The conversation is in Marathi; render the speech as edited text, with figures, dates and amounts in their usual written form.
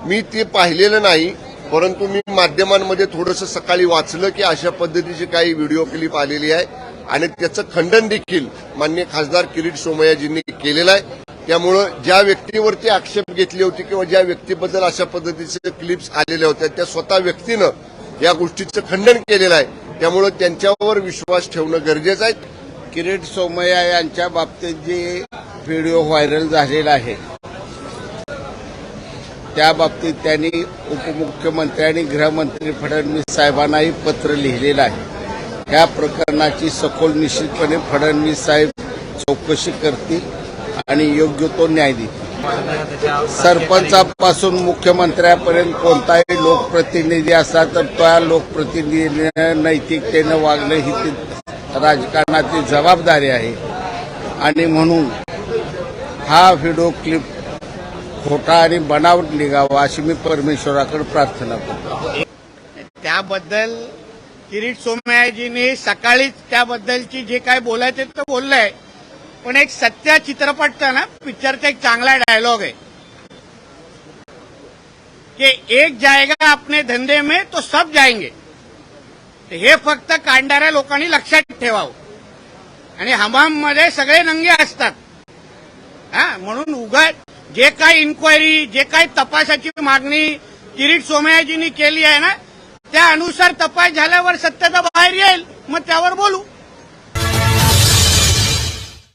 मी ते पाहिलेलं नाही, परंतु मी माध्यमांमध्ये थोडंसं सकाळी वाचलं की अशा पद्धतीची काही व्हिडिओ क्लिप आलेली आहे आणि त्याचं खंडन देखील माननीय खासदार किरीट सोमय्याजींनी केलेलं आहे। त्यामुळं ज्या व्यक्तीवरती आक्षेप घेतले होते किंवा ज्या व्यक्तीबद्दल अशा पद्धतीचे क्लिप्स आलेल्या होत्या त्या स्वतः व्यक्तीनं या गोष्टीचं खंडन केलेलं आहे। त्यामुळं त्यांच्यावर विश्वास ठेवणं गरजेचं आहे। किरीट सोमय्या यांच्या बाबतीत जे व्हिडिओ व्हायरल झालेला आहे त्या बाबतीत त्यांनी उपमुख्यमंत्री आणि गृहमंत्री फडणवीस साहेबांनाही पत्र लिहिलेलं आहे। या प्रकरणाची सखोल निश्चितपणे फडणवीस साहेब चौकशी करतील आणि योग्य तो न्याय देतील। सरपंचापासून मुख्यमंत्र्यापर्यंत कोणताही लोकप्रतिनिधी असला तर त्या लोकप्रतिनिधीने नैतिकतेनं वागणं ही राजकारणाची जबाबदारी आहे आणि म्हणून हा व्हिडिओ क्लिप खोटा आणि बनावट निघावा अशी मी परमेश्वराकडे प्रार्थना करतो। त्याबद्दल किरीट सोमय्याजींनी सकाळीच त्याबद्दलची जे काय बोलायचे ते बोललंय, पण एक सत्य चित्रपटचा ना पिक्चरचा एक चांगला डायलॉग आहे की एक जाएगा अपने धंदे में तो सब जाएंगे। हे फक्त काढणाऱ्या लोकांनी लक्षात ठेवावं आणि हमाममध्ये सगळे नंगे असतात। म्हणून उगाच जे काही इन्क्वायरी जे काही तपासाची मागणी किरीट सोमय्याजींनी केली आहे ना त्या अनुसार तपास झाल्यावर सत्यता बाहेर येईल, मग त्यावर बोलू।